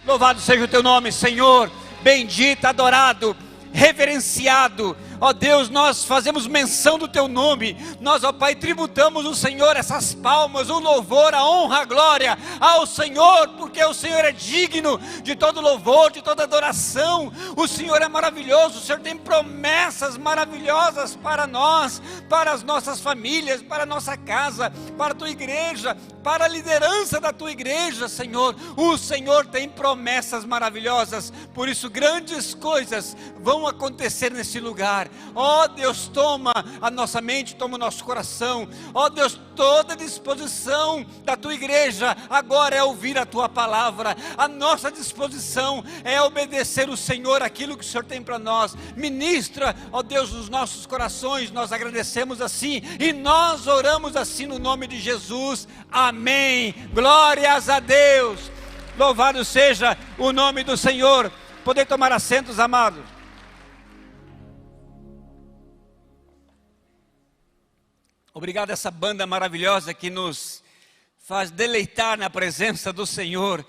Louvado seja o teu nome, Senhor, bendito, adorado, reverenciado. Ó Deus, nós fazemos menção do teu nome, nós, ó Pai, tributamos o Senhor essas palmas, o louvor, a honra, a glória ao Senhor, porque o Senhor é digno de todo louvor, de toda adoração. O Senhor é maravilhoso, o Senhor tem promessas maravilhosas para nós, para as nossas famílias, para a nossa casa, para a tua igreja, para a liderança da tua igreja, Senhor. O Senhor tem promessas maravilhosas, por isso grandes coisas vão acontecer nesse lugar. Ó Deus, toma a nossa mente, toma o nosso coração. Ó Deus, toda disposição da tua igreja agora é ouvir a tua palavra. A nossa disposição é obedecer o Senhor, aquilo que o Senhor tem para nós. Ministra, ó Deus, nos nossos corações. Nós agradecemos assim e nós oramos assim no nome de Jesus. Amém. Glórias a Deus. Louvado seja o nome do Senhor. Poder tomar assentos, amados. Obrigado a essa banda maravilhosa que nos faz deleitar na presença do Senhor,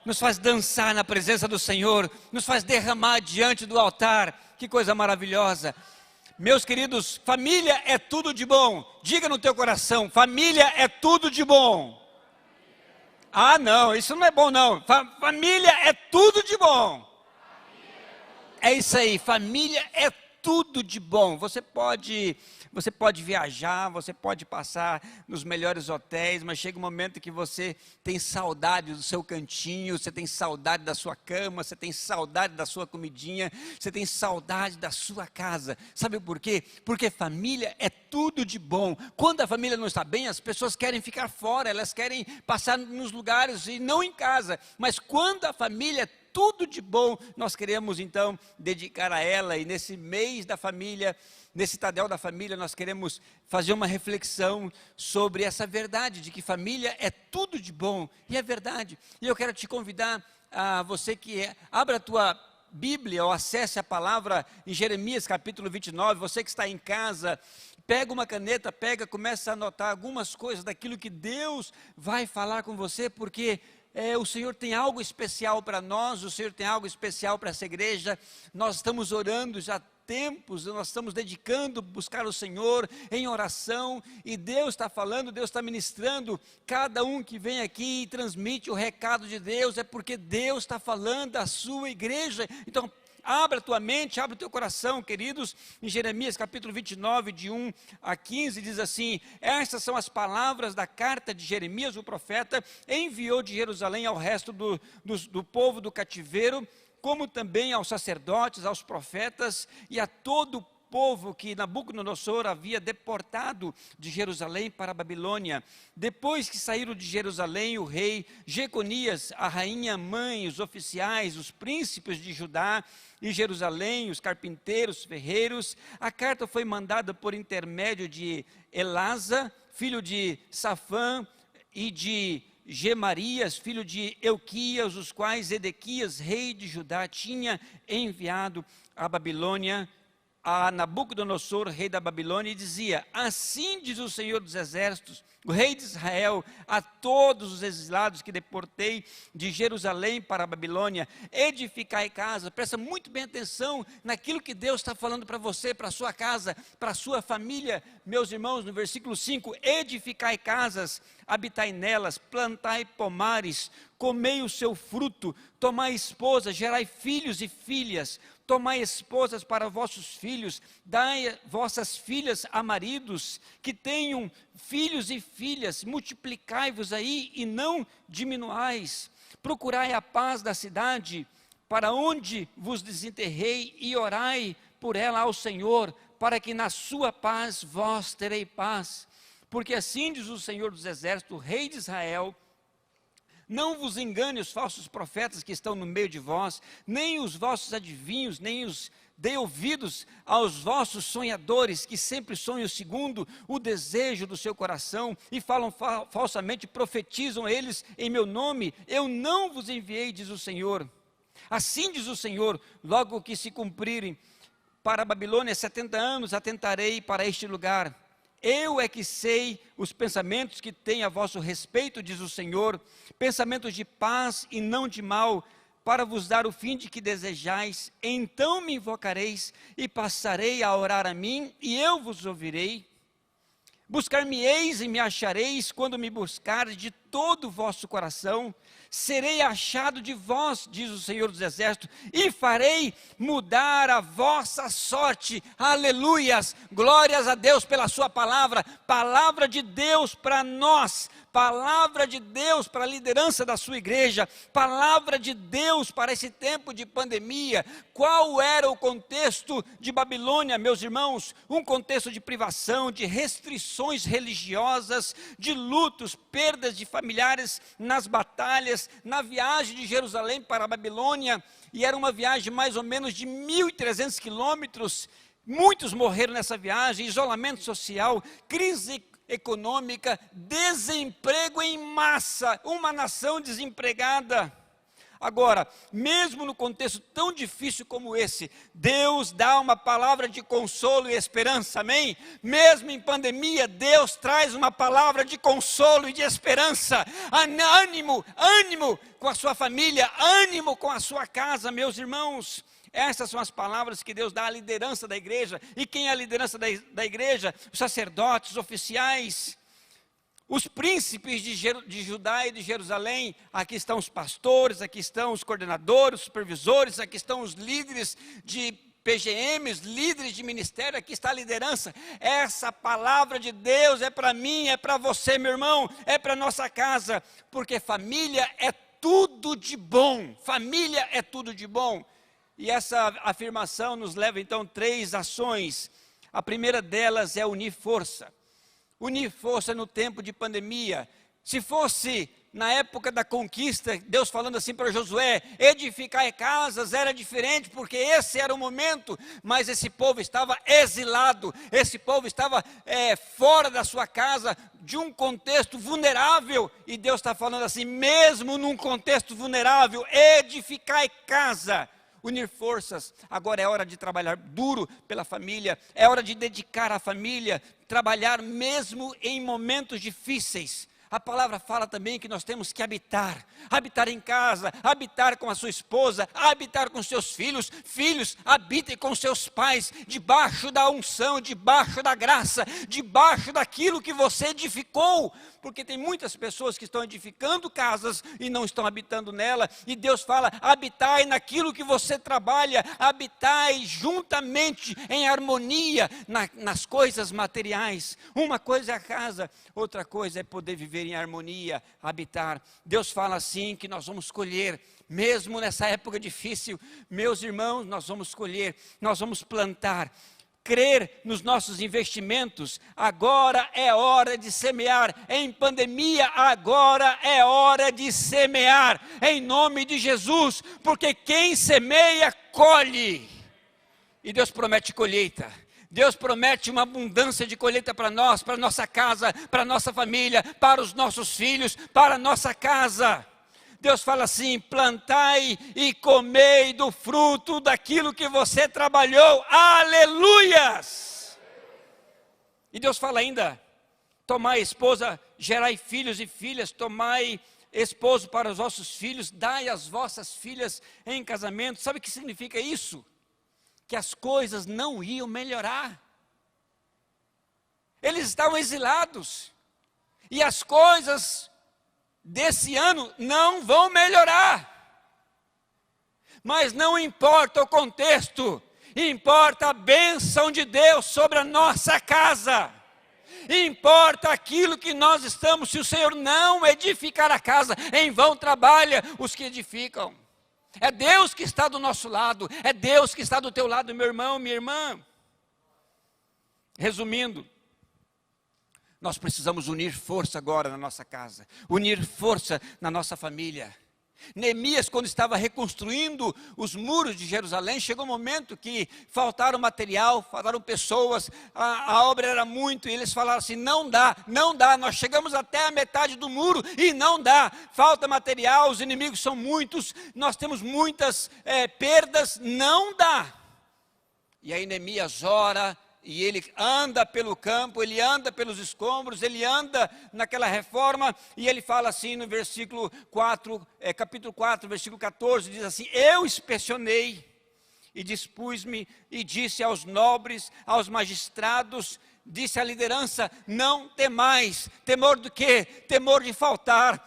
nos faz dançar na presença do Senhor, nos faz derramar diante do altar. Que coisa maravilhosa. Meus queridos, família é tudo de bom. Diga no teu coração, família é tudo de bom. Ah não, isso não é bom não. Família é tudo de bom. É isso aí, família é tudo de bom. Você pode viajar, você pode passar nos melhores hotéis, mas chega um momento que você tem saudade do seu cantinho, você tem saudade da sua cama, você tem saudade da sua comidinha, você tem saudade da sua casa. Sabe por quê? Porque família é tudo de bom. Quando a família não está bem, as pessoas querem ficar fora, elas querem passar nos lugares e não em casa. Mas quando a família é tudo de bom, nós queremos então dedicar a ela, e nesse mês da família, nesse Tadel da família, nós queremos fazer uma reflexão sobre essa verdade, de que família é tudo de bom, e é verdade. E eu quero te convidar, a você que abra a tua Bíblia, ou acesse a palavra em Jeremias capítulo 29, você que está em casa, pega uma caneta, começa a anotar algumas coisas daquilo que Deus vai falar com você, porque o Senhor tem algo especial para nós, o Senhor tem algo especial para essa igreja. Nós estamos orando já há tempos, nós estamos dedicando a buscar o Senhor em oração, e Deus está falando, Deus está ministrando. Cada um que vem aqui e transmite o recado de Deus, é porque Deus está falando à sua igreja. Então abra a tua mente, abra o teu coração, queridos. Em Jeremias capítulo 29, de 1 a 15, diz assim: estas são as palavras da carta de Jeremias, o profeta, enviou de Jerusalém ao resto do povo do cativeiro, como também aos sacerdotes, aos profetas e a todo o povo que Nabucodonosor havia deportado de Jerusalém para a Babilônia. Depois que saíram de Jerusalém, o rei Jeconias, a rainha mãe, os oficiais, os príncipes de Judá e Jerusalém, os carpinteiros, ferreiros, a carta foi mandada por intermédio de Elasa, filho de Safã, e de Gemarias, filho de Euquias, os quais Edequias, rei de Judá, tinha enviado à Babilônia, a Nabucodonosor, rei da Babilônia, e dizia: assim diz o Senhor dos Exércitos, o rei de Israel, a todos os exilados que deportei de Jerusalém para a Babilônia: edificai casa. Presta muito bem atenção naquilo que Deus está falando para você, para a sua casa, para a sua família. Meus irmãos, no versículo 5, edificai casas, habitai nelas, plantai pomares, comei o seu fruto, tomai esposa, gerai filhos e filhas, tomai esposas para vossos filhos, dai vossas filhas a maridos, que tenham filhos e filhas, multiplicai-vos aí e não diminuais, procurai a paz da cidade, para onde vos desenterrei, e orai por ela ao Senhor, para que na sua paz vós terei paz, porque assim diz o Senhor dos Exércitos, o rei de Israel: não vos engane os falsos profetas que estão no meio de vós, nem os vossos adivinhos, nem os dê ouvidos aos vossos sonhadores, que sempre sonham segundo o desejo do seu coração, e falam falsamente, profetizam eles em meu nome. Eu não vos enviei, diz o Senhor. Assim diz o Senhor: logo que se cumprirem para a Babilônia 70 anos, atentarei para este lugar. Eu é que sei os pensamentos que tenho a vosso respeito, diz o Senhor, pensamentos de paz e não de mal, para vos dar o fim de que desejais, então me invocareis e passarei a orar a mim, e eu vos ouvirei. Buscar-me-eis e me achareis quando me buscardes de todo o vosso coração. Serei achado de vós, diz o Senhor dos Exércitos, e farei mudar a vossa sorte. Aleluias! Glórias a Deus pela sua palavra, palavra de Deus para nós, palavra de Deus para a liderança da sua igreja, palavra de Deus para esse tempo de pandemia. Qual era o contexto de Babilônia, meus irmãos? Um contexto de privação, de restrições religiosas, de lutos, perdas de familiares nas batalhas, na viagem de Jerusalém para a Babilônia, e era uma viagem mais ou menos de 1.300 quilômetros. Muitos morreram nessa viagem, isolamento social, crise econômica, desemprego em massa, uma nação desempregada. Agora, mesmo no contexto tão difícil como esse, Deus dá uma palavra de consolo e esperança, amém? Mesmo em pandemia, Deus traz uma palavra de consolo e de esperança. Ânimo, ânimo com a sua família, ânimo com a sua casa, meus irmãos. Essas são as palavras que Deus dá à liderança da igreja. E quem é a liderança da igreja? Os sacerdotes, os oficiais, os príncipes de Judá e de Jerusalém. Aqui estão os pastores, aqui estão os coordenadores, os supervisores, aqui estão os líderes de PGMs, líderes de ministério, aqui está a liderança. Essa palavra de Deus é para mim, é para você, meu irmão, é para nossa casa, porque família é tudo de bom, família é tudo de bom. E essa afirmação nos leva então a 3 ações. A primeira delas é unir força. Unir força no tempo de pandemia. Se fosse na época da conquista, Deus falando assim para Josué, edificar casas, era diferente, porque esse era o momento, mas esse povo estava exilado, esse povo estava fora da sua casa, de um contexto vulnerável, e Deus está falando assim, mesmo num contexto vulnerável, edificar casa. Unir forças. Agora é hora de trabalhar duro pela família, é hora de dedicar à família, trabalhar mesmo em momentos difíceis. A palavra fala também que nós temos que habitar em casa, habitar com a sua esposa, habitar com seus filhos, habitem com seus pais, debaixo da unção, debaixo da graça, debaixo daquilo que você edificou, porque tem muitas pessoas que estão edificando casas e não estão habitando nela, e Deus fala, habitai naquilo que você trabalha, habitai juntamente, em harmonia, nas coisas materiais. Uma coisa é a casa, outra coisa é poder viver em harmonia, habitar. Deus fala assim que nós vamos colher, mesmo nessa época difícil, meus irmãos, nós vamos colher, nós vamos plantar, crer nos nossos investimentos. Agora é hora de semear, em pandemia agora é hora de semear, em nome de Jesus, porque quem semeia, colhe, e Deus promete colheita. Deus promete uma abundância de colheita para nós, para nossa casa, para nossa família, para os nossos filhos, para a nossa casa. Deus fala assim, plantai e comei do fruto daquilo que você trabalhou, aleluias! E Deus fala ainda, tomai esposa, gerai filhos e filhas, tomai esposo para os vossos filhos, dai as vossas filhas em casamento. Sabe o que significa isso? Que as coisas não iam melhorar. Eles estavam exilados, e as coisas desse ano não vão melhorar. Mas não importa o contexto, importa a bênção de Deus sobre a nossa casa. Importa aquilo que nós estamos, se o Senhor não edificar a casa, em vão trabalha os que edificam. É Deus que está do nosso lado, é Deus que está do teu lado, meu irmão, minha irmã. Resumindo, nós precisamos unir força agora na nossa casa, unir força na nossa família. Neemias, quando estava reconstruindo os muros de Jerusalém, chegou um momento que faltaram material, faltaram pessoas, a obra era muito, e eles falaram assim, não dá, nós chegamos até a metade do muro e não dá, falta material, os inimigos são muitos, nós temos muitas perdas, não dá. E aí Neemias ora, e ele anda pelo campo, ele anda pelos escombros, ele anda naquela reforma, e ele fala assim no versículo 4, capítulo 4, versículo 14, diz assim: eu inspecionei e dispus-me e disse aos nobres, aos magistrados, disse à liderança: não temais. Temor do quê? Temor de faltar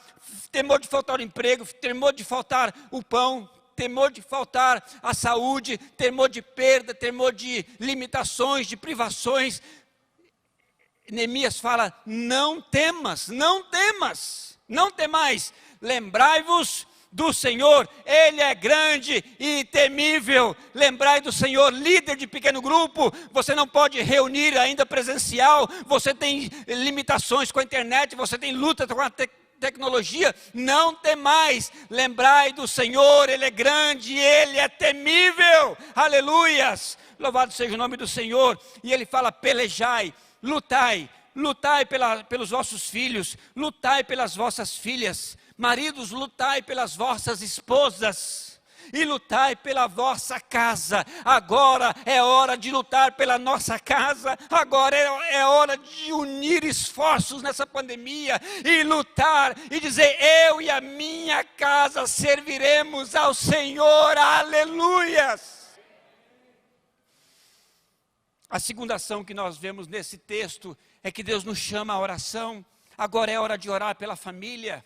o emprego, temor de faltar o pão, temor de faltar a saúde, temor de perda, temor de limitações, de privações. Neemias fala: não temas, não temas, não temais, lembrai-vos do Senhor, Ele é grande e temível. Lembrai do Senhor. Líder de pequeno grupo, você não pode reunir ainda presencial, você tem limitações com a internet, você tem luta com a tecnologia, não temais, lembrai do Senhor, Ele é grande, Ele é temível, aleluias, louvado seja o nome do Senhor. E Ele fala: pelejai, lutai, lutai pelos vossos filhos, lutai pelas vossas filhas, maridos, lutai pelas vossas esposas, e lutai pela vossa casa. Agora é hora de lutar pela nossa casa, agora é hora de unir esforços nessa pandemia, e lutar, e dizer: eu e a minha casa serviremos ao Senhor, aleluias. A segunda ação que nós vemos nesse texto é que Deus nos chama à oração. Agora é hora de orar pela família.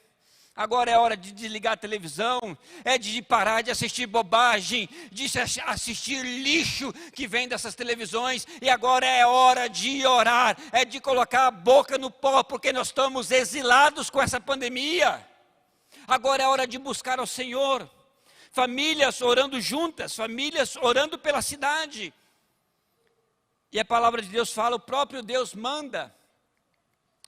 Agora é hora de desligar a televisão, é de parar de assistir bobagem, de assistir lixo que vem dessas televisões, e agora é hora de orar, é de colocar a boca no pó, porque nós estamos exilados com essa pandemia. Agora é hora de buscar ao Senhor, famílias orando juntas, famílias orando pela cidade. E a palavra de Deus fala, o próprio Deus manda.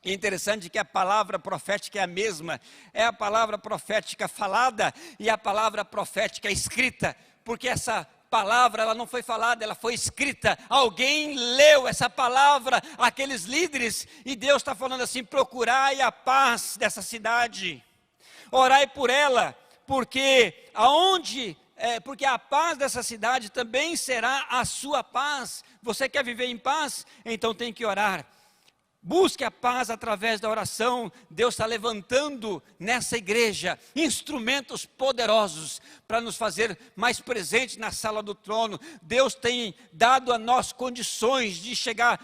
E é interessante que a palavra profética é a mesma, é a palavra profética falada e a palavra profética escrita, porque essa palavra ela não foi falada, ela foi escrita. Alguém leu essa palavra, aqueles líderes, e Deus está falando assim: procurai a paz dessa cidade, orai por ela, porque porque a paz dessa cidade também será a sua paz. Você quer viver em paz? Então tem que orar. Busque a paz através da oração. Deus está levantando nessa igreja instrumentos poderosos para nos fazer mais presentes na sala do trono. Deus tem dado a nós condições de chegar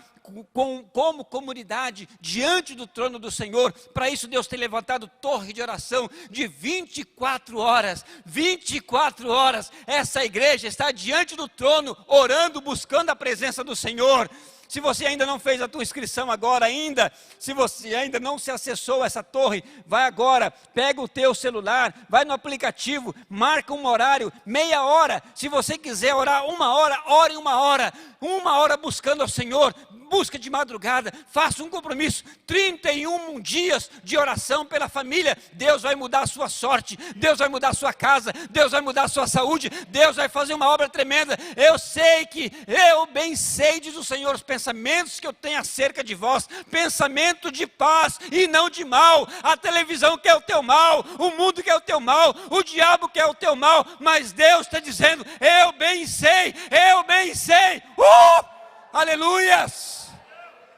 como comunidade diante do trono do Senhor. Para isso Deus tem levantado torre de oração de 24 horas. 24 horas essa igreja está diante do trono, orando, buscando a presença do Senhor. Se você ainda não fez a tua inscrição agora ainda, se você ainda não se acessou essa torre, vai agora, pega o teu celular, vai no aplicativo, marca um horário, meia hora. Se você quiser orar 1 hora, ore 1 hora. 1 hora buscando ao Senhor, busca de madrugada, faça um compromisso, 31 dias de oração pela família. Deus vai mudar a sua sorte, Deus vai mudar a sua casa, Deus vai mudar a sua saúde, Deus vai fazer uma obra tremenda. Eu bem sei, diz o Senhor, os pensamentos que eu tenho acerca de vós, pensamento de paz e não de mal. A televisão quer o teu mal, o mundo quer o teu mal, o diabo quer o teu mal, mas Deus está dizendo: eu bem sei, aleluias,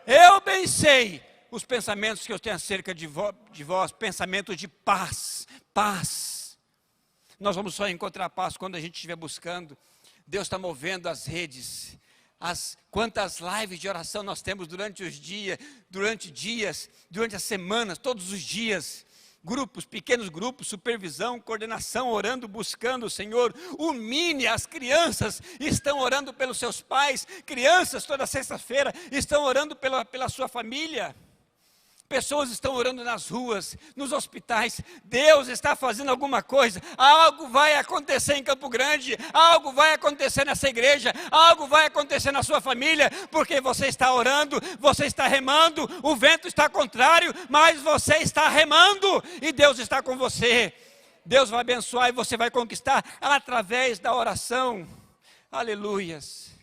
eu bem sei os pensamentos que eu tenho acerca de vós, pensamentos de paz, paz. Nós vamos só encontrar paz quando a gente estiver buscando. Deus está movendo as redes. Quantas lives de oração nós temos durante os dias, durante as semanas, todos os dias. Grupos, pequenos grupos, supervisão, coordenação, orando, buscando o Senhor. O Mini, as crianças estão orando pelos seus pais. Crianças toda sexta-feira estão orando pela sua família. Pessoas estão orando nas ruas, nos hospitais. Deus está fazendo alguma coisa. Algo vai acontecer em Campo Grande, algo vai acontecer nessa igreja, algo vai acontecer na sua família, porque você está orando, você está remando, o vento está contrário, mas você está remando e Deus está com você. Deus vai abençoar e você vai conquistar através da oração. Aleluias.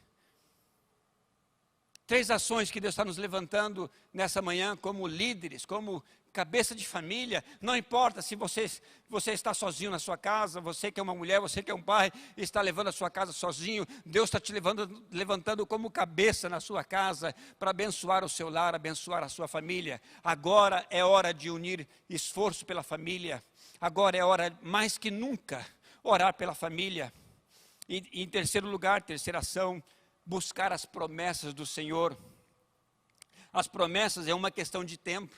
3 ações que Deus está nos levantando nessa manhã como líderes, como cabeça de família. Não importa se você está sozinho na sua casa, você que é uma mulher, você que é um pai, está levando a sua casa sozinho. Deus está te levantando como cabeça na sua casa, para abençoar o seu lar, abençoar a sua família. Agora é hora de unir esforço pela família. Agora é hora, mais que nunca, orar pela família. E em terceiro lugar, terceira ação, buscar as promessas do Senhor. As promessas é uma questão de tempo.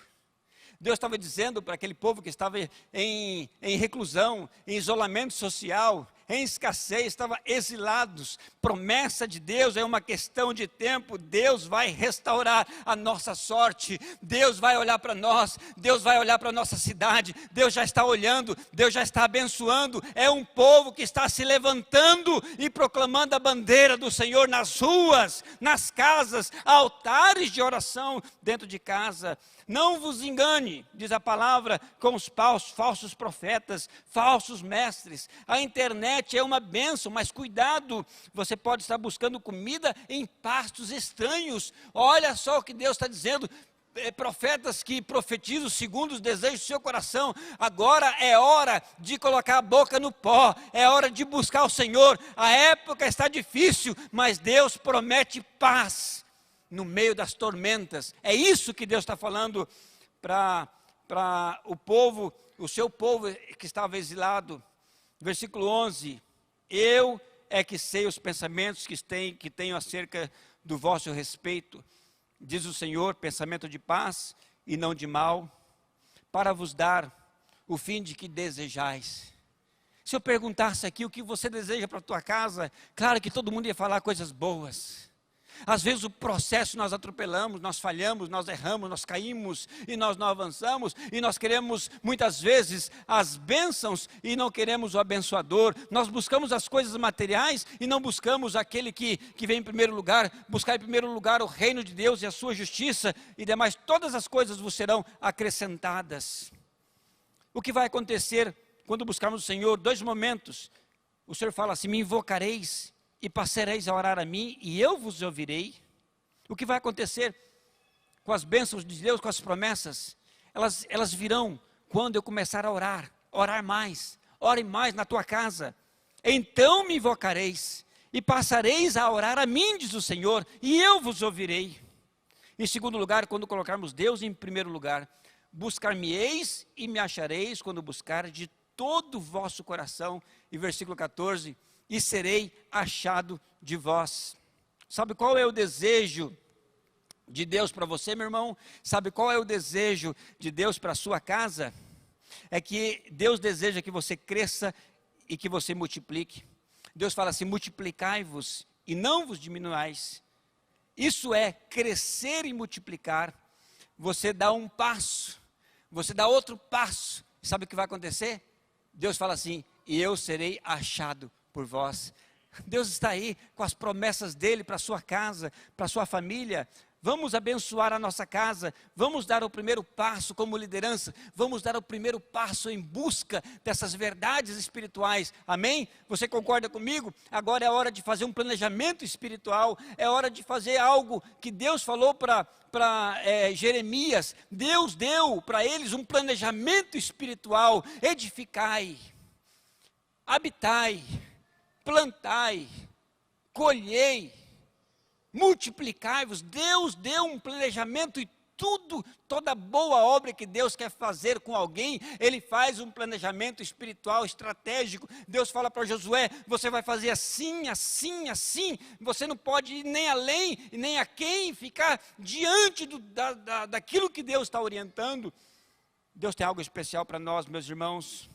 Deus estava dizendo para aquele povo que estava em reclusão, em isolamento social, em escassez, estavam exilados. Promessa de Deus é uma questão de tempo. Deus vai restaurar a nossa sorte. Deus vai olhar para nós. Deus vai olhar para a nossa cidade. Deus já está olhando. Deus já está abençoando. É um povo que está se levantando e proclamando a bandeira do Senhor nas ruas, nas casas, altares de oração dentro de casa. Não vos engane, diz a palavra, com os falsos profetas, falsos mestres. A internet é uma bênção, mas cuidado, você pode estar buscando comida em pastos estranhos. Olha só o que Deus está dizendo. Profetas que profetizam segundo os desejos do seu coração. Agora é hora de colocar a boca no pó, é hora de buscar o Senhor. A época está difícil, mas Deus promete paz no meio das tormentas. É isso que Deus está falando para o povo, o seu povo que estava exilado. Versículo 11: eu é que sei os pensamentos que tenho acerca do vosso respeito, diz o Senhor, pensamento de paz e não de mal, para vos dar o fim de que desejais. Se eu perguntasse aqui o que você deseja para a tua casa, claro que todo mundo ia falar coisas boas. Às vezes o processo nós atropelamos, nós falhamos, nós erramos, nós caímos e nós não avançamos. E nós queremos muitas vezes as bênçãos e não queremos o abençoador. Nós buscamos as coisas materiais e não buscamos aquele que vem em primeiro lugar. Buscar em primeiro lugar o reino de Deus e a sua justiça e demais, todas as coisas vos serão acrescentadas. O que vai acontecer quando buscarmos o Senhor? 2 momentos. O Senhor fala assim: me invocareis e passareis a orar a mim, e eu vos ouvirei. O que vai acontecer com as bênçãos de Deus, com as promessas? Elas virão quando eu começar a orar mais. Ore mais na tua casa. Então me invocareis e passareis a orar a mim, diz o Senhor, e eu vos ouvirei. Em segundo lugar, quando colocarmos Deus em primeiro lugar, buscar-me-eis e me achareis quando buscar de todo o vosso coração. E versículo 14: e serei achado de vós. Sabe qual é o desejo de Deus para você, meu irmão? Sabe qual é o desejo de Deus para a sua casa? É que Deus deseja que você cresça e que você multiplique. Deus fala assim: multiplicai-vos e não vos diminuais. Isso é crescer e multiplicar. Você dá um passo, você dá outro passo. Sabe o que vai acontecer? Deus fala assim: e eu serei achado por vós. Deus está aí com as promessas dele para a sua casa, para a sua família. Vamos abençoar a nossa casa, vamos dar o primeiro passo como liderança, vamos dar o primeiro passo em busca dessas verdades espirituais, amém? Você concorda comigo? Agora é hora de fazer um planejamento espiritual, é hora de fazer algo que Deus falou para Jeremias. Deus deu para eles um planejamento espiritual: edificai, habitai, plantai, colhei, multiplicai-vos. Deus deu um planejamento e toda boa obra que Deus quer fazer com alguém, Ele faz um planejamento espiritual, estratégico. Deus fala para Josué: você vai fazer assim, assim, assim. Você não pode ir nem além, nem a quem, ficar diante daquilo que Deus está orientando. Deus tem algo especial para nós, meus irmãos.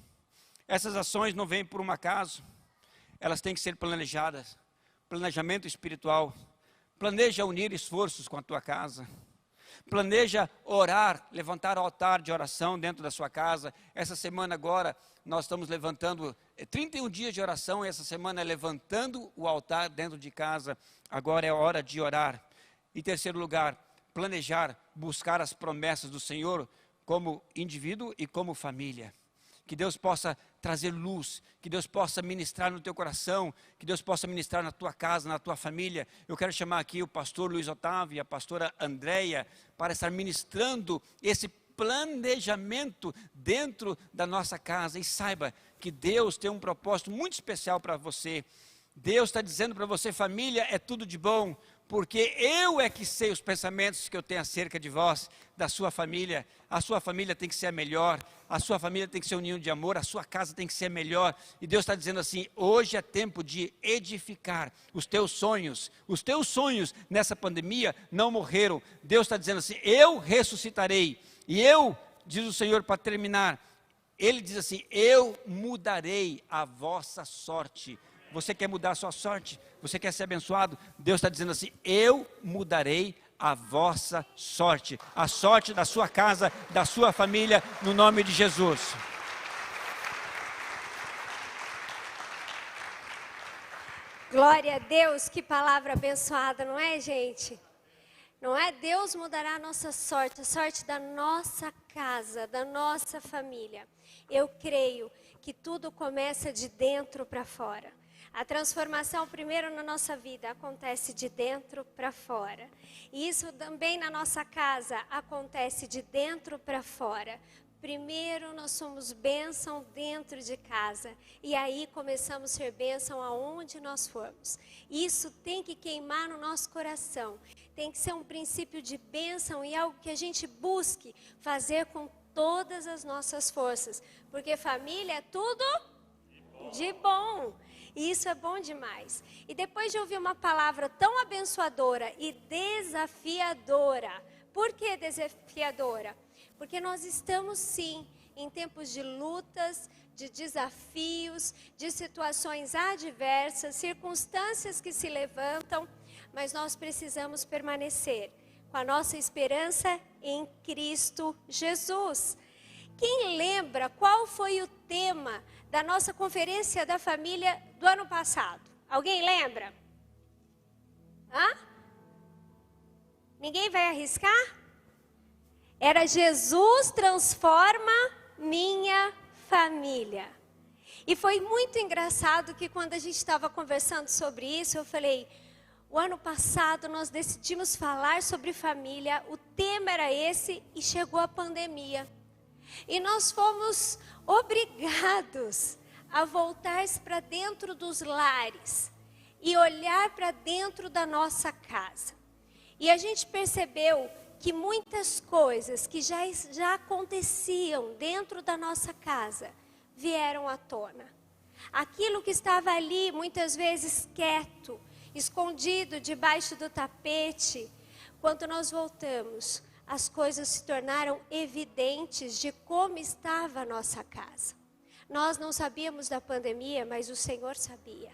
Essas ações não vêm por um acaso. Elas têm que ser planejadas. Planejamento espiritual. Planeja unir esforços com a tua casa. Planeja orar, levantar o altar de oração dentro da sua casa. Essa semana agora nós estamos levantando 31 dias de oração. Essa semana é levantando o altar dentro de casa. Agora é hora de orar. Em terceiro lugar, planejar, buscar as promessas do Senhor como indivíduo e como família. Que Deus possa trazer luz, que Deus possa ministrar no teu coração, que Deus possa ministrar na tua casa, na tua família. Eu quero chamar aqui o pastor Luiz Otávio e a pastora Andréia para estar ministrando esse planejamento dentro da nossa casa. E saiba que Deus tem um propósito muito especial para você. Deus está dizendo para você, família, é tudo de bom, porque eu é que sei os pensamentos que eu tenho acerca de vós, da sua família. A sua família tem que ser a melhor, a sua família tem que ser um ninho de amor, a sua casa tem que ser a melhor. E Deus está dizendo assim, hoje é tempo de edificar os teus sonhos. Os teus sonhos nessa pandemia não morreram. Deus está dizendo assim, eu ressuscitarei. E eu, diz o Senhor para terminar, Ele diz assim, eu mudarei a vossa sorte. Você quer mudar a sua sorte? Você quer ser abençoado? Deus está dizendo assim, eu mudarei a vossa sorte. A sorte da sua casa, da sua família, no nome de Jesus. Glória a Deus, que palavra abençoada, não é, gente? Não é? Deus mudará a nossa sorte, a sorte da nossa casa, da nossa família. Eu creio que tudo começa de dentro para fora. A transformação primeiro na nossa vida acontece de dentro para fora. E isso também na nossa casa acontece de dentro para fora. Primeiro nós somos bênção dentro de casa. E aí começamos a ser bênção aonde nós formos. Isso tem que queimar no nosso coração. Tem que ser um princípio de bênção e algo que a gente busque fazer com todas as nossas forças. Porque família é tudo de bom. E isso é bom demais. E depois de ouvir uma palavra tão abençoadora e desafiadora. Por que desafiadora? Porque nós estamos sim em tempos de lutas, de desafios, de situações adversas, circunstâncias que se levantam, mas nós precisamos permanecer com a nossa esperança em Cristo Jesus. Quem lembra qual foi o tema da nossa conferência da família do ano passado? Alguém lembra? Hã? Ninguém vai arriscar? Era Jesus transforma minha família. E foi muito engraçado que quando a gente estava conversando sobre isso, eu falei, o ano passado nós decidimos falar sobre família, o tema era esse e chegou a pandemia. E nós fomos obrigados a voltar para dentro dos lares e olhar para dentro da nossa casa. E a gente percebeu que muitas coisas que já aconteciam dentro da nossa casa vieram à tona. Aquilo que estava ali muitas vezes quieto, escondido debaixo do tapete, quando nós voltamos, as coisas se tornaram evidentes de como estava a nossa casa. Nós não sabíamos da pandemia, mas o Senhor sabia.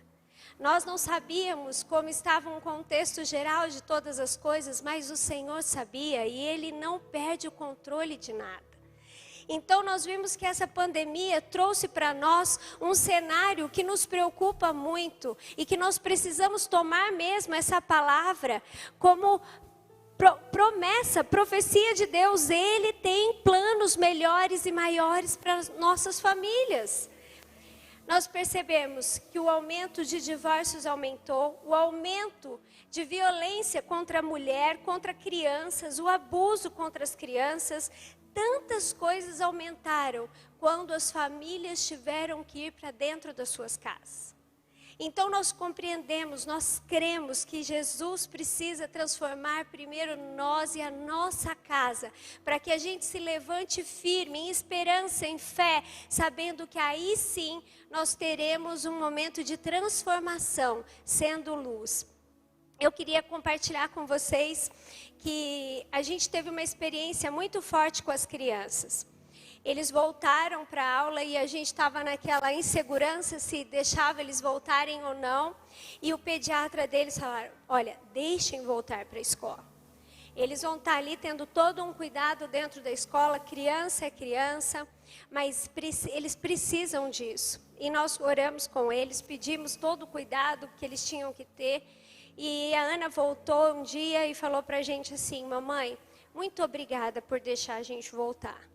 Nós não sabíamos como estava um contexto geral de todas as coisas, mas o Senhor sabia e Ele não perde o controle de nada. Então nós vimos que essa pandemia trouxe para nós um cenário que nos preocupa muito e que nós precisamos tomar mesmo essa palavra como promessa, profecia de Deus. Ele tem planos melhores e maiores para as nossas famílias. Nós percebemos que o aumento de divórcios aumentou, o aumento de violência contra a mulher, contra crianças, o abuso contra as crianças, tantas coisas aumentaram quando as famílias tiveram que ir para dentro das suas casas. Então nós compreendemos, nós cremos que Jesus precisa transformar primeiro nós e a nossa casa, para que a gente se levante firme, em esperança, em fé, sabendo que aí sim nós teremos um momento de transformação, sendo luz. Eu queria compartilhar com vocês que a gente teve uma experiência muito forte com as crianças. Eles voltaram para a aula e a gente estava naquela insegurança se deixava eles voltarem ou não. E o pediatra deles falaram, olha, deixem voltar para a escola. Eles vão estar ali tendo todo um cuidado dentro da escola, criança é criança, mas eles precisam disso. E nós oramos com eles, pedimos todo o cuidado que eles tinham que ter. E a Ana voltou um dia e falou para a gente assim, mamãe, muito obrigada por deixar a gente voltar.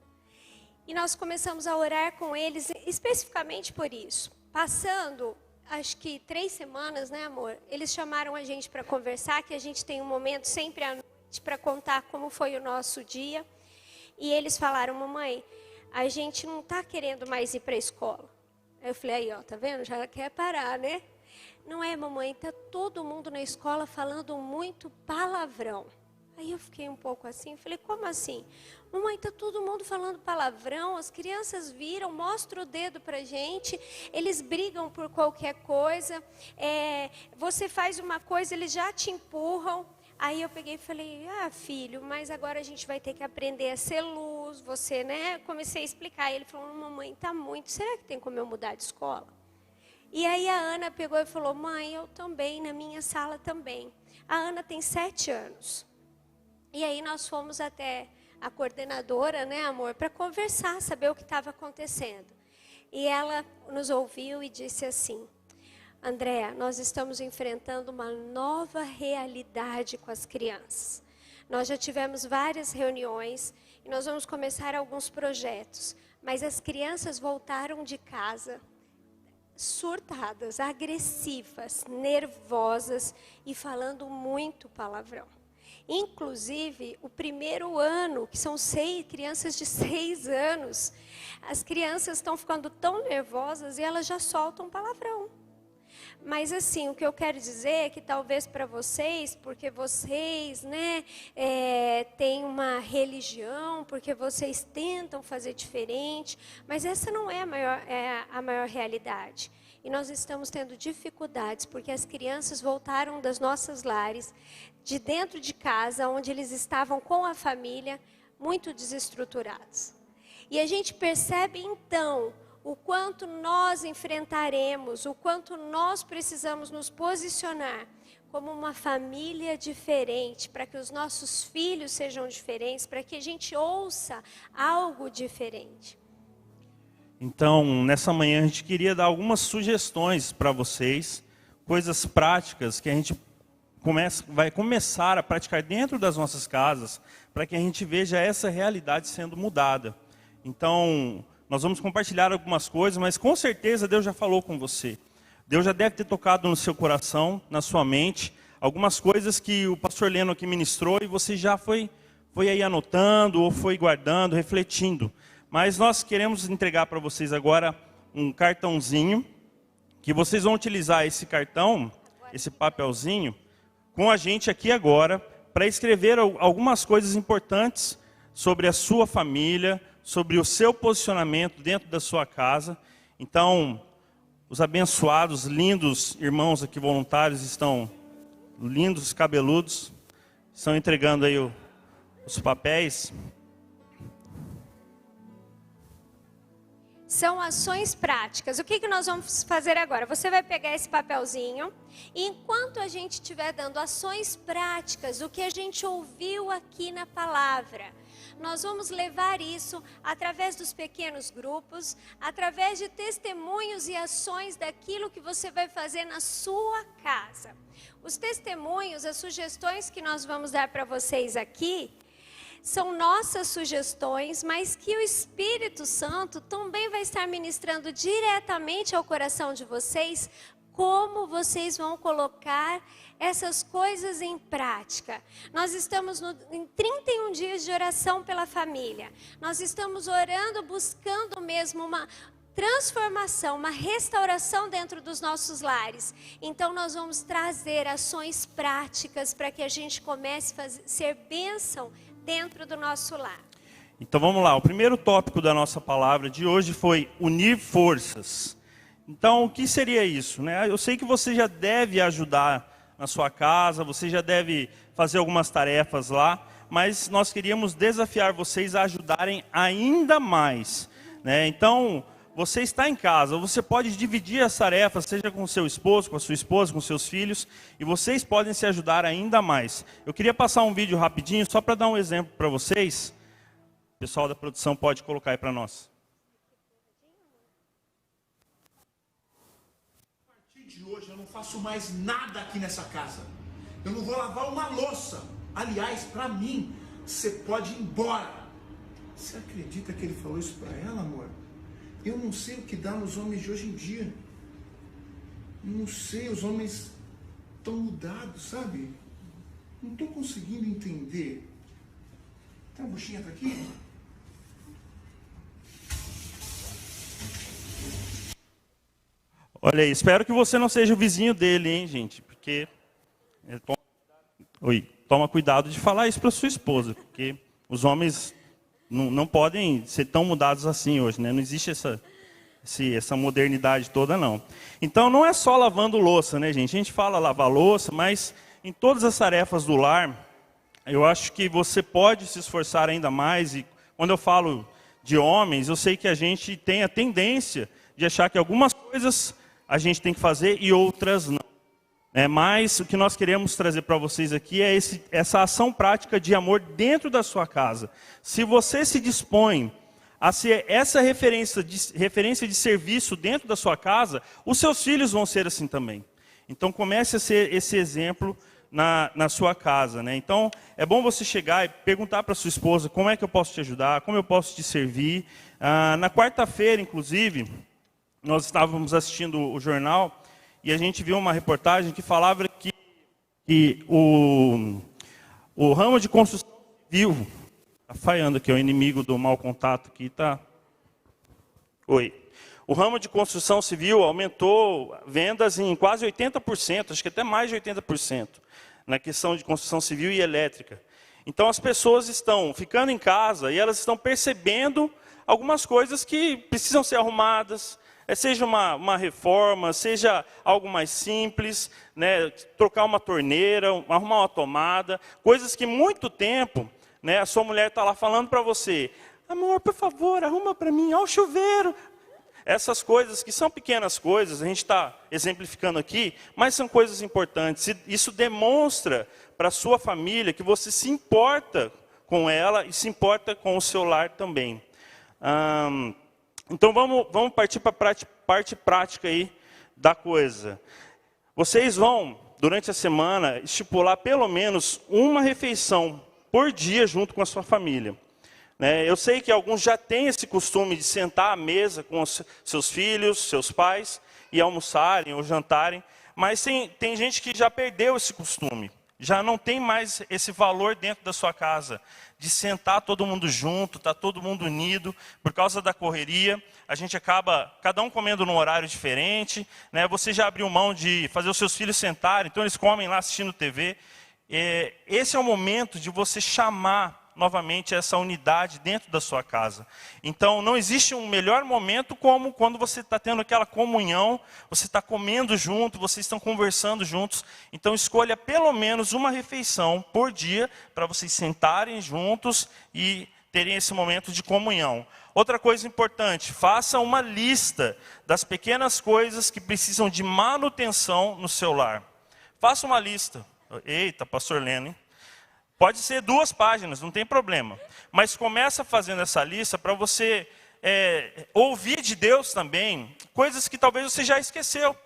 E nós começamos a orar com eles especificamente por isso. Passando, acho que 3 semanas, né, amor? Eles chamaram a gente para conversar, que a gente tem um momento sempre à noite para contar como foi o nosso dia. E eles falaram, mamãe, a gente não está querendo mais ir para a escola. Aí eu falei, aí ó, tá vendo? Já quer parar, né? Não é, mamãe, está todo mundo na escola falando muito palavrão. Aí eu fiquei um pouco assim, falei, como assim? Mamãe, está todo mundo falando palavrão, as crianças viram, mostra o dedo pra gente, eles brigam por qualquer coisa, você faz uma coisa, eles já te empurram. Aí eu peguei e falei, filho, mas agora a gente vai ter que aprender a ser luz, você, né? Comecei a explicar, ele falou, mamãe, tá muito, será que tem como eu mudar de escola? E aí a Ana pegou e falou, mãe, eu também, na minha sala também. A Ana tem 7 anos. E aí nós fomos até a coordenadora, né, amor, para conversar, saber o que estava acontecendo. E ela nos ouviu e disse assim, Andréa, nós estamos enfrentando uma nova realidade com as crianças. Nós já tivemos várias reuniões e nós vamos começar alguns projetos. Mas as crianças voltaram de casa surtadas, agressivas, nervosas e falando muito palavrão. Inclusive, o primeiro ano, que são crianças de 6 anos, as crianças estão ficando tão nervosas e elas já soltam palavrão. Mas assim, o que eu quero dizer é que talvez para vocês, porque vocês, né, têm uma religião, porque vocês tentam fazer diferente, mas essa não é a maior realidade. E nós estamos tendo dificuldades, porque as crianças voltaram das nossas lares, de dentro de casa, onde eles estavam com a família, muito desestruturados. E a gente percebe então o quanto nós enfrentaremos, o quanto nós precisamos nos posicionar como uma família diferente, para que os nossos filhos sejam diferentes, para que a gente ouça algo diferente. Então, nessa manhã a gente queria dar algumas sugestões para vocês, coisas práticas que a gente vai começar a praticar dentro das nossas casas, para que a gente veja essa realidade sendo mudada. Então, nós vamos compartilhar algumas coisas, mas com certeza Deus já falou com você. Deus já deve ter tocado no seu coração, na sua mente, algumas coisas que o pastor Leno aqui ministrou e você já foi aí anotando ou foi guardando, refletindo. Mas nós queremos entregar para vocês agora um cartãozinho, que vocês vão utilizar esse cartão, esse papelzinho, com a gente aqui agora, para escrever algumas coisas importantes sobre a sua família, sobre o seu posicionamento dentro da sua casa. Então, os abençoados, lindos irmãos aqui voluntários estão lindos, cabeludos, estão entregando aí os papéis. São ações práticas. O que nós vamos fazer agora? Você vai pegar esse papelzinho e enquanto a gente estiver dando ações práticas, o que a gente ouviu aqui na palavra, nós vamos levar isso através dos pequenos grupos, através de testemunhos e ações daquilo que você vai fazer na sua casa. Os testemunhos, as sugestões que nós vamos dar para vocês aqui, são nossas sugestões, mas que o Espírito Santo também vai estar ministrando diretamente ao coração de vocês, como vocês vão colocar essas coisas em prática. Nós estamos em 31 dias de oração pela família. Nós estamos orando, buscando mesmo uma transformação, uma restauração dentro dos nossos lares. Então nós vamos trazer ações práticas para que a gente comece a ser bênção dentro do nosso lar. Então vamos lá, o primeiro tópico da nossa palavra de hoje foi unir forças. Então o que seria isso, né? Eu sei que você já deve ajudar na sua casa, você já deve fazer algumas tarefas lá, mas nós queríamos desafiar vocês a ajudarem ainda mais, né? Então, você está em casa, você pode dividir as tarefas, seja com o seu esposo, com a sua esposa, com seus filhos, e vocês podem se ajudar ainda mais. Eu queria passar um vídeo rapidinho, só para dar um exemplo para vocês. O pessoal da produção pode colocar aí para nós. A partir de hoje eu não faço mais nada aqui nessa casa. Eu não vou lavar uma louça. Aliás, para mim, você pode ir embora. Você acredita que ele falou isso para ela, amor? Eu não sei o que dá nos homens de hoje em dia. Não sei, os homens estão mudados, sabe? Não estou conseguindo entender. Tá, a buchinha tá aqui? Olha aí, espero que você não seja o vizinho dele, hein, gente? Porque toma cuidado de falar isso para sua esposa, porque os homens não podem ser tão mudados assim hoje, né? Não existe essa modernidade toda, não. Então, não é só lavando louça, né, gente? A gente fala lavar louça, mas em todas as tarefas do lar, eu acho que você pode se esforçar ainda mais. E quando eu falo de homens, eu sei que a gente tem a tendência de achar que algumas coisas a gente tem que fazer e outras não. Mas o que nós queremos trazer para vocês aqui é essa ação prática de amor dentro da sua casa. Se você se dispõe a ser essa referência de serviço dentro da sua casa, os seus filhos vão ser assim também. Então comece a ser esse exemplo na sua casa, né? Então é bom você chegar e perguntar para sua esposa como é que eu posso te ajudar, como eu posso te servir. Na quarta-feira, inclusive, nós estávamos assistindo o jornal e a gente viu uma reportagem que falava que o ramo de construção civil, está falhando aqui, o inimigo do mau contato aqui está... Oi. O ramo de construção civil aumentou vendas em quase 80%, acho que até mais de 80%, na questão de construção civil e elétrica. Então as pessoas estão ficando em casa e elas estão percebendo algumas coisas que precisam ser arrumadas, seja uma reforma, seja algo mais simples, né, trocar uma torneira, arrumar uma tomada, coisas que muito tempo, né, a sua mulher está lá falando para você, amor, por favor, arruma para mim, ó, o chuveiro. Essas coisas que são pequenas coisas, a gente está exemplificando aqui, mas são coisas importantes. Isso demonstra para a sua família que você se importa com ela e se importa com o seu lar também. Então vamos partir para a parte prática aí da coisa. Vocês vão, durante a semana, estipular pelo menos uma refeição por dia junto com a sua família. Eu sei que alguns já têm esse costume de sentar à mesa com os seus filhos, seus pais, e almoçarem ou jantarem, mas tem gente que já perdeu esse costume. Já não tem mais esse valor dentro da sua casa, de sentar todo mundo junto, tá todo mundo unido, por causa da correria, a gente acaba, cada um comendo num horário diferente, né? Você já abriu mão de fazer os seus filhos sentarem, então eles comem lá assistindo TV. Esse é o momento de você chamar novamente essa unidade dentro da sua casa. Então não existe um melhor momento como quando você está tendo aquela comunhão, você está comendo junto, vocês estão conversando juntos. Então escolha pelo menos uma refeição por dia para vocês sentarem juntos e terem esse momento de comunhão. Outra coisa importante, faça uma lista das pequenas coisas que precisam de manutenção no seu lar. Faça uma lista. Eita, pastor Leno, hein? Pode ser 2 páginas, não tem problema. Mas começa fazendo essa lista para você ouvir de Deus também coisas que talvez você já esqueceu.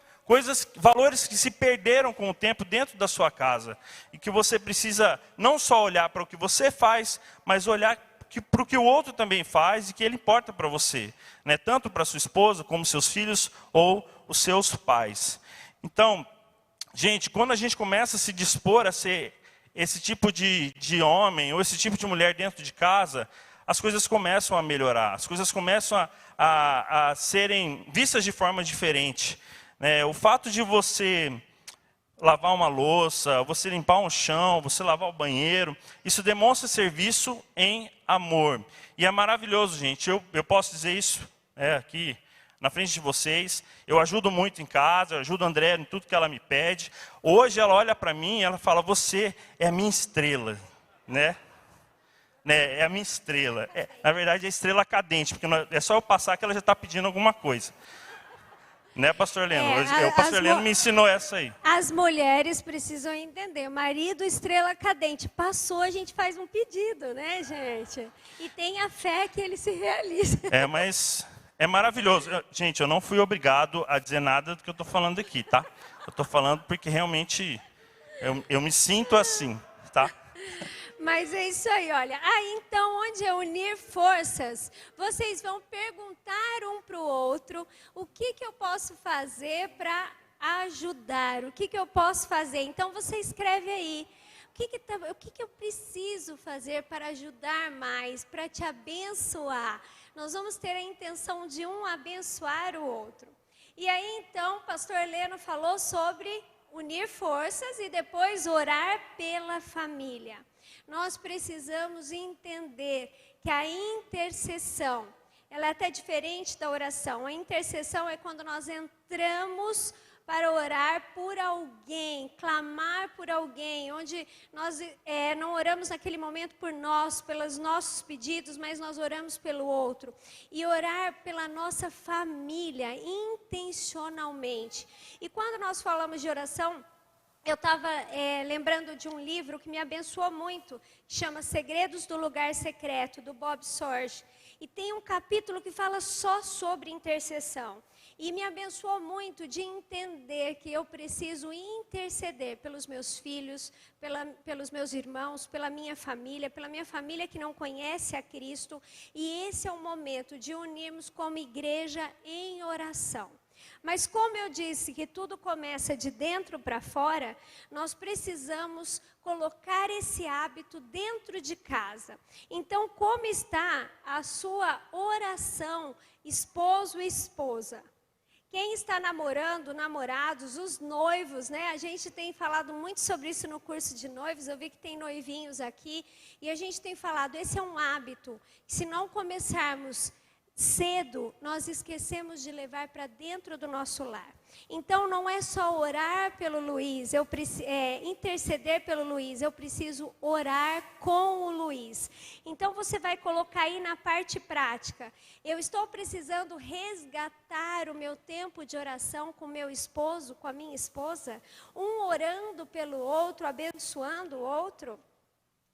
Valores que se perderam com o tempo dentro da sua casa. E que você precisa não só olhar para o que você faz, mas olhar para o que o outro também faz e que ele importa para você. Né? Tanto para sua esposa, como seus filhos ou os seus pais. Então, gente, quando a gente começa a se dispor a ser esse tipo de homem ou esse tipo de mulher dentro de casa, as coisas começam a melhorar, as coisas começam a serem vistas de forma diferente. O fato de você lavar uma louça, você limpar um chão, você lavar o banheiro, isso demonstra serviço em amor. E é maravilhoso, gente, eu posso dizer isso aqui na frente de vocês. Eu ajudo muito em casa, eu ajudo a André em tudo que ela me pede. Hoje ela olha para mim e ela fala, você é a minha estrela, né? É a minha estrela. Na verdade é a estrela cadente, porque é só eu passar que ela já está pedindo alguma coisa. Né, pastor Leno? O pastor Leno me ensinou essa aí. As mulheres precisam entender. Marido, estrela cadente. Passou, a gente faz um pedido, né, gente? E tenha fé que ele se realize. Mas... é maravilhoso. Gente, eu não fui obrigado a dizer nada do que eu estou falando aqui, tá? Eu estou falando porque realmente eu me sinto assim, tá? Mas é isso aí, olha. Então, onde é unir forças, vocês vão perguntar um para o outro o que eu posso fazer para ajudar, o que eu posso fazer. Então, você escreve aí. O que eu preciso fazer para ajudar mais, para te abençoar? Nós vamos ter a intenção de um abençoar o outro. E aí então o pastor Heleno falou sobre unir forças e depois orar pela família. Nós precisamos entender que a intercessão, ela é até diferente da oração. A intercessão é quando nós entramos para orar por alguém, clamar por alguém, onde nós não oramos naquele momento por nós, pelos nossos pedidos, mas nós oramos pelo outro. E orar pela nossa família, intencionalmente. E quando nós falamos de oração, eu estava lembrando de um livro que me abençoou muito, que chama Segredos do Lugar Secreto, do Bob Sorge. E tem um capítulo que fala só sobre intercessão. E me abençoou muito de entender que eu preciso interceder pelos meus filhos, pelos meus irmãos, pela minha família que não conhece a Cristo. E esse é o momento de unirmos como igreja em oração. Mas como eu disse que tudo começa de dentro para fora, nós precisamos colocar esse hábito dentro de casa. Então, como está a sua oração, esposo e esposa? Quem está namorando, namorados, os noivos, né? A gente tem falado muito sobre isso no curso de noivos, eu vi que tem noivinhos aqui, e a gente tem falado, esse é um hábito, que se não começarmos cedo, nós esquecemos de levar para dentro do nosso lar. Então, não é só orar pelo Luiz, interceder pelo Luiz, eu preciso orar com o Luiz. Então, você vai colocar aí na parte prática. Eu estou precisando resgatar o meu tempo de oração com meu esposo, com a minha esposa, um orando pelo outro, abençoando o outro.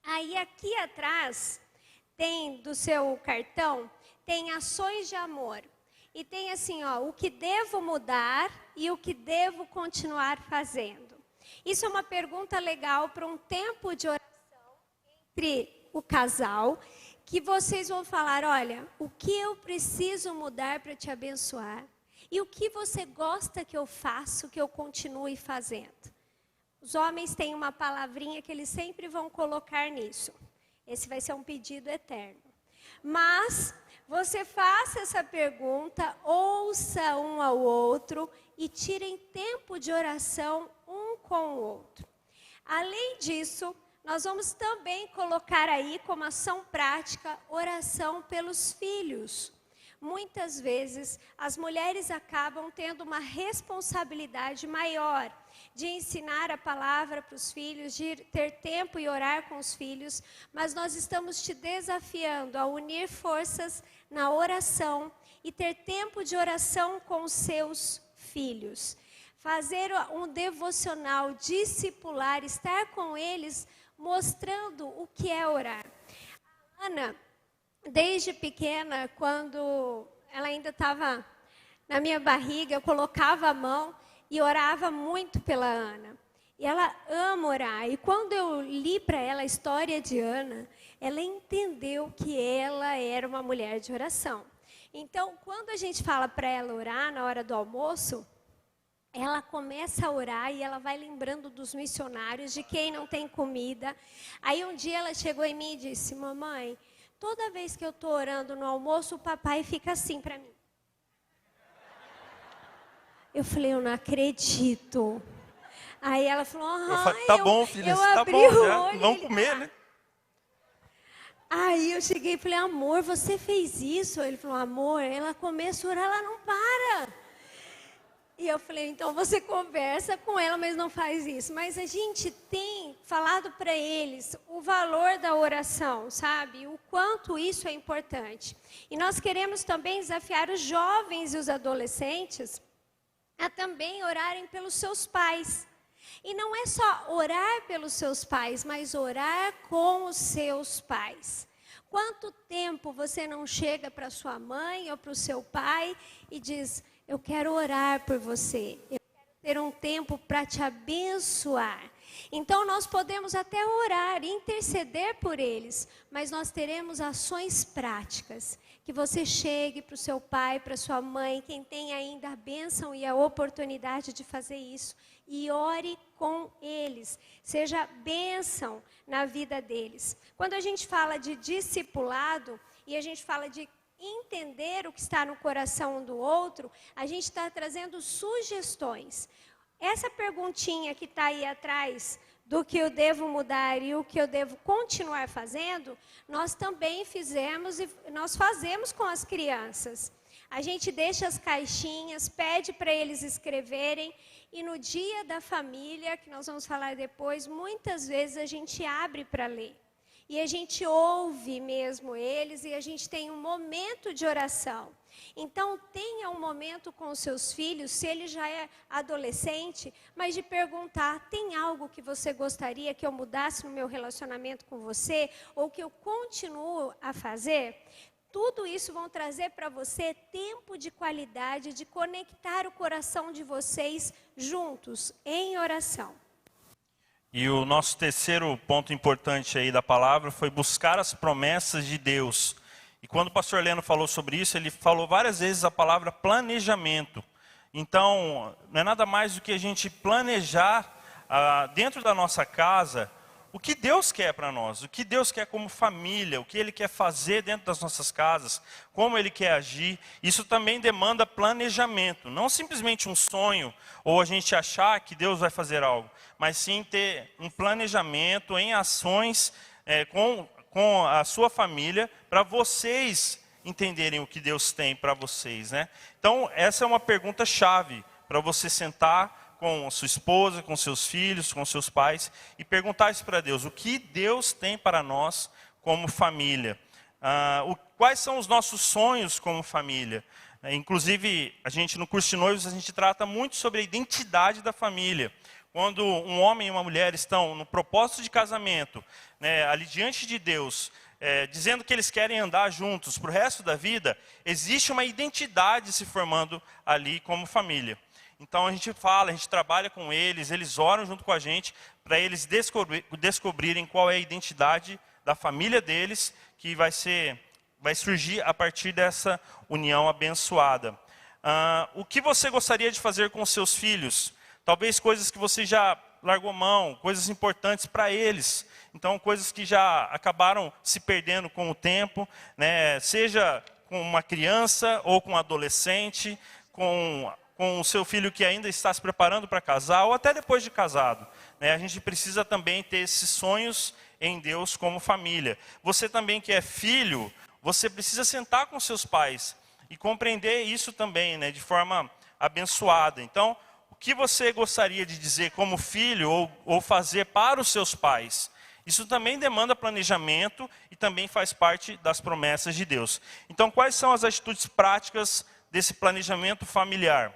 Aí, aqui atrás, tem do seu cartão, tem ações de amor. E tem assim, ó, o que devo mudar e o que devo continuar fazendo. Isso é uma pergunta legal para um tempo de oração entre o casal, que vocês vão falar, olha, o que eu preciso mudar para te abençoar? E o que você gosta que eu faço, que eu continue fazendo? Os homens têm uma palavrinha que eles sempre vão colocar nisso. Esse vai ser um pedido eterno. Mas você faça essa pergunta, ouça um ao outro e tirem tempo de oração um com o outro. Além disso, nós vamos também colocar aí como ação prática oração pelos filhos. Muitas vezes as mulheres acabam tendo uma responsabilidade maior de ensinar a palavra para os filhos, de ter tempo e orar com os filhos, mas nós estamos te desafiando a unir forças na oração e ter tempo de oração com os seus filhos. Fazer um devocional, discipular, estar com eles, mostrando o que é orar. A Ana, desde pequena, quando ela ainda estava na minha barriga, eu colocava a mão e orava muito pela Ana. E ela ama orar. E quando eu li para ela a história de Ana, ela entendeu que ela era uma mulher de oração. Então, quando a gente fala para ela orar na hora do almoço, ela começa a orar e ela vai lembrando dos missionários, de quem não tem comida. Aí um dia ela chegou em mim e disse, mamãe, toda vez que eu estou orando no almoço, o papai fica assim para mim. Eu falei, eu não acredito. Aí ela falou, tá bom, filha, tá bom, já. Vamos comer, né? Aí eu cheguei e falei, amor, você fez isso? Ele falou, amor, ela começa a orar, ela não para. E eu falei, então você conversa com ela, mas não faz isso. Mas a gente tem falado para eles o valor da oração, sabe? O quanto isso é importante. E nós queremos também desafiar os jovens e os adolescentes a também orarem pelos seus pais. E não é só orar pelos seus pais, mas orar com os seus pais. Quanto tempo você não chega para sua mãe ou para o seu pai e diz, eu quero orar por você, eu quero ter um tempo para te abençoar. Então nós podemos até orar, interceder por eles, mas nós teremos ações práticas. Que você chegue para o seu pai, para sua mãe, quem tem ainda a bênção e a oportunidade de fazer isso, e ore com eles, seja bênção na vida deles. Quando a gente fala de discipulado e a gente fala de entender o que está no coração um do outro, a gente está trazendo sugestões. Essa perguntinha que está aí atrás, do que eu devo mudar e o que eu devo continuar fazendo, nós também fizemos e nós fazemos com as crianças. A gente deixa as caixinhas, pede para eles escreverem, e no dia da família, que nós vamos falar depois, muitas vezes a gente abre para ler. E a gente ouve mesmo eles, e a gente tem um momento de oração. Então, tenha um momento com os seus filhos, se ele já é adolescente, mas de perguntar, tem algo que você gostaria que eu mudasse no meu relacionamento com você, ou que eu continuo a fazer? Tudo isso vão trazer para você tempo de qualidade, de conectar o coração de vocês juntos, em oração. E o nosso terceiro ponto importante aí da palavra foi buscar as promessas de Deus. E quando o pastor Leno falou sobre isso, ele falou várias vezes a palavra planejamento. Então, não é nada mais do que a gente planejar dentro da nossa casa o que Deus quer para nós, o que Deus quer como família, o que Ele quer fazer dentro das nossas casas, como Ele quer agir. Isso também demanda planejamento, não simplesmente um sonho, ou a gente achar que Deus vai fazer algo, mas sim ter um planejamento em ações com a sua família, para vocês entenderem o que Deus tem para vocês, né? Então, essa é uma pergunta chave, para você sentar com a sua esposa, com seus filhos, com seus pais, e perguntar isso para Deus: o que Deus tem para nós como família? Quais são os nossos sonhos como família? Inclusive, a gente no curso de noivos, a gente trata muito sobre a identidade da família. Quando um homem e uma mulher estão no propósito de casamento, né, ali diante de Deus, dizendo que eles querem andar juntos para o resto da vida, existe uma identidade se formando ali como família. Então a gente fala, a gente trabalha com eles, eles oram junto com a gente, para eles descobrirem qual é a identidade da família deles, que vai surgir a partir dessa união abençoada. O que você gostaria de fazer com os seus filhos? Talvez coisas que você já largou mão, coisas importantes para eles. Então, coisas que já acabaram se perdendo com o tempo, né? Seja com uma criança ou com um adolescente, com o seu filho que ainda está se preparando para casar, ou até depois de casado, né? A gente precisa também ter esses sonhos em Deus como família. Você também que é filho, você precisa sentar com seus pais e compreender isso também, né, de forma abençoada. Então, o que você gostaria de dizer como filho ou fazer para os seus pais? Isso também demanda planejamento e também faz parte das promessas de Deus. Então, quais são as atitudes práticas desse planejamento familiar?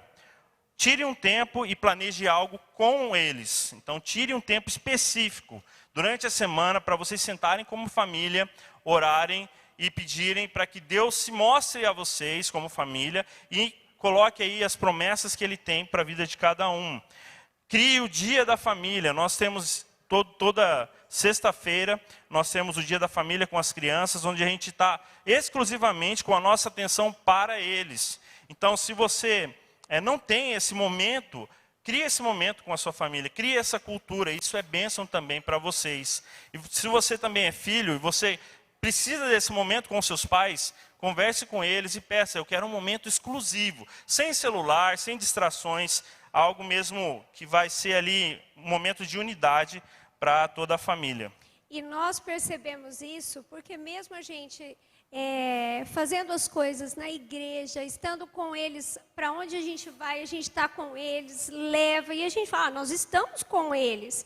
Tire um tempo e planeje algo com eles. Então, tire um tempo específico durante a semana para vocês sentarem como família, orarem e pedirem para que Deus se mostre a vocês como família e coloque aí as promessas que Ele tem para a vida de cada um. Crie o dia da família. Nós temos toda sexta-feira, nós temos o dia da família com as crianças, onde a gente está exclusivamente com a nossa atenção para eles. Então, se você não tem esse momento, crie esse momento com a sua família, crie essa cultura, isso é bênção também para vocês. E se você também é filho e você precisa desse momento com seus pais, converse com eles e peça: eu quero um momento exclusivo, sem celular, sem distrações, algo mesmo que vai ser ali um momento de unidade para toda a família. E nós percebemos isso porque mesmo a gente fazendo as coisas na igreja, estando com eles, para onde a gente vai, a gente está com eles, leva, e a gente fala: nós estamos com eles.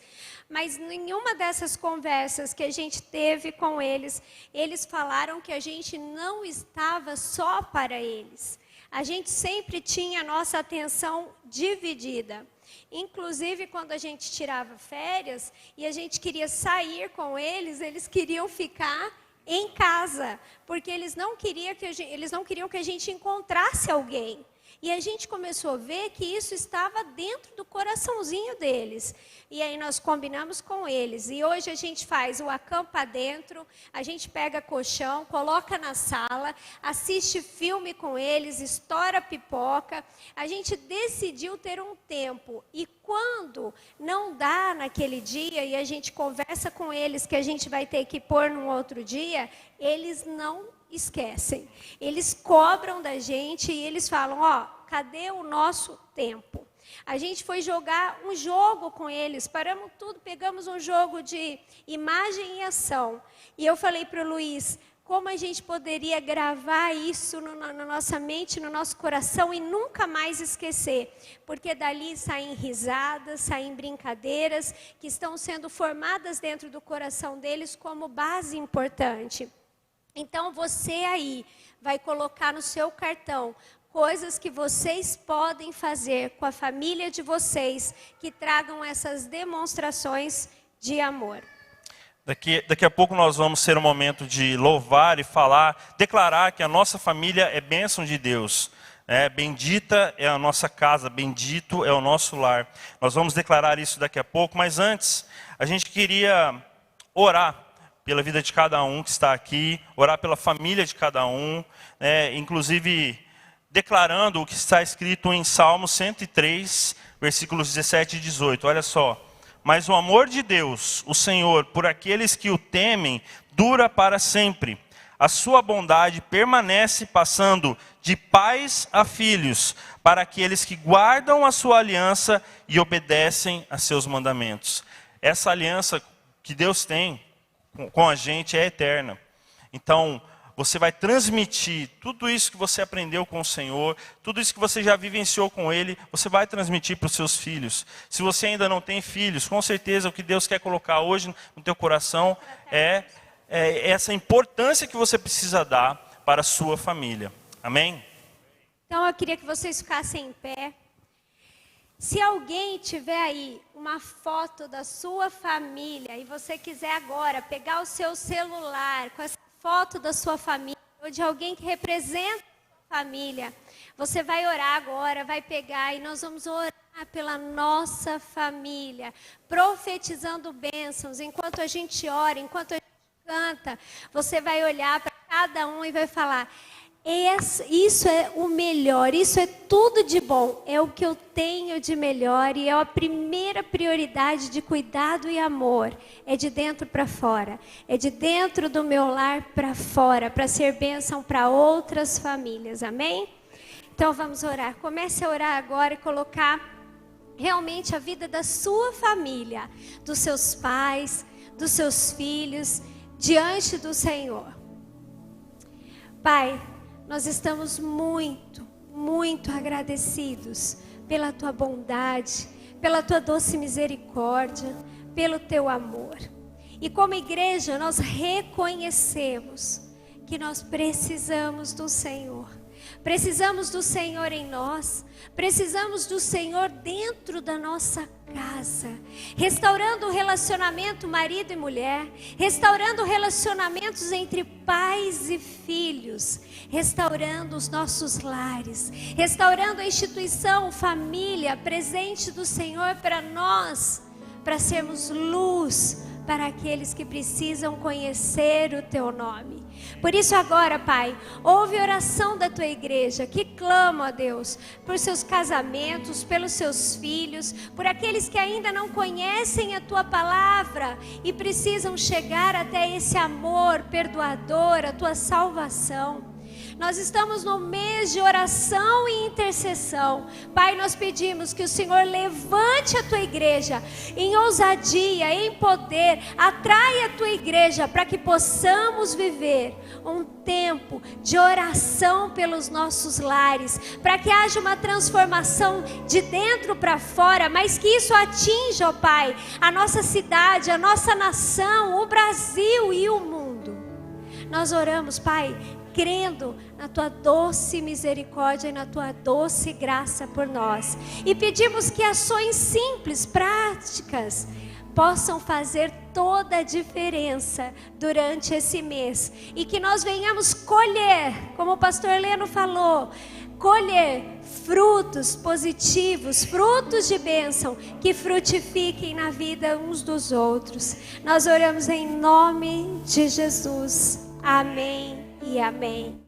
Mas nenhuma dessas conversas que a gente teve com eles, eles falaram que a gente não estava só para eles. A gente sempre tinha a nossa atenção dividida. Inclusive, quando a gente tirava férias e a gente queria sair com eles, eles queriam ficar em casa, porque eles não queriam que a gente encontrasse alguém. E a gente começou a ver que isso estava dentro do coraçãozinho deles. E aí nós combinamos com eles. E hoje a gente faz o acampa dentro, a gente pega colchão, coloca na sala, assiste filme com eles, estoura pipoca. A gente decidiu ter um tempo. E quando não dá naquele dia e a gente conversa com eles que a gente vai ter que pôr num outro dia, eles não esquecem. Eles cobram da gente e eles falam, ó, cadê o nosso tempo? A gente foi jogar um jogo com eles, paramos tudo, pegamos um jogo de imagem e ação. E eu falei para o Luiz, como a gente poderia gravar isso na nossa mente, no nosso coração e nunca mais esquecer. Porque dali saem risadas, saem brincadeiras que estão sendo formadas dentro do coração deles como base importante. Então você aí vai colocar no seu cartão coisas que vocês podem fazer com a família de vocês que tragam essas demonstrações de amor. Daqui a pouco nós vamos ter um momento de louvar e falar, declarar que a nossa família é bênção de Deus. Bendita é a nossa casa, bendito é o nosso lar. Nós vamos declarar isso daqui a pouco, mas antes a gente queria orar pela vida de cada um que está aqui, orar pela família de cada um, inclusive declarando o que está escrito em Salmo 103, versículos 17 e 18. Olha só. Mas o amor de Deus, o Senhor, por aqueles que o temem, dura para sempre. A sua bondade permanece passando de pais a filhos, para aqueles que guardam a sua aliança e obedecem a seus mandamentos. Essa aliança que Deus tem com a gente é eterna. Então, você vai transmitir tudo isso que você aprendeu com o Senhor, tudo isso que você já vivenciou com Ele, você vai transmitir para os seus filhos. Se você ainda não tem filhos, com certeza o que Deus quer colocar hoje no teu coração é essa importância que você precisa dar para a sua família. Amém? Então eu queria que vocês ficassem em pé. Se alguém tiver aí uma foto da sua família e você quiser agora pegar o seu celular com essa foto da sua família, ou de alguém que representa a sua família, você vai orar agora, vai pegar e nós vamos orar pela nossa família, profetizando bênçãos. Enquanto a gente ora, enquanto a gente canta, você vai olhar para cada um e vai falar, isso é o melhor, isso é tudo de bom, é o que eu tenho de melhor e é a primeira prioridade de cuidado e amor, é de dentro para fora, é de dentro do meu lar para fora, para ser bênção para outras famílias, amém? Então vamos orar, comece a orar agora e colocar realmente a vida da sua família, dos seus pais, dos seus filhos, diante do Senhor. Pai, nós estamos muito, muito agradecidos pela Tua bondade, pela Tua doce misericórdia, pelo Teu amor. E como igreja, nós reconhecemos que nós precisamos do Senhor. Precisamos do Senhor em nós, precisamos do Senhor dentro da nossa casa, restaurando o relacionamento marido e mulher, restaurando relacionamentos entre pais e filhos, restaurando os nossos lares, restaurando a instituição, família, presente do Senhor para nós, para sermos luz para aqueles que precisam conhecer o Teu nome. Por isso agora, Pai, ouve a oração da Tua igreja, que clama, ó Deus, por seus casamentos, pelos seus filhos, por aqueles que ainda não conhecem a Tua palavra e precisam chegar até esse amor perdoador, a Tua salvação. Nós estamos no mês de oração e intercessão. Pai, nós pedimos que o Senhor levante a Tua igreja em ousadia, em poder, atraia a Tua igreja para que possamos viver um tempo de oração pelos nossos lares, para que haja uma transformação de dentro para fora, mas que isso atinja, ó Pai, a nossa cidade, a nossa nação, o Brasil e o mundo. Nós oramos, Pai, crendo na Tua doce misericórdia e na Tua doce graça por nós. E pedimos que ações simples, práticas, possam fazer toda a diferença durante esse mês. E que nós venhamos colher, como o pastor Leno falou, colher frutos positivos, frutos de bênção, que frutifiquem na vida uns dos outros. Nós oramos em nome de Jesus. Amém e amém.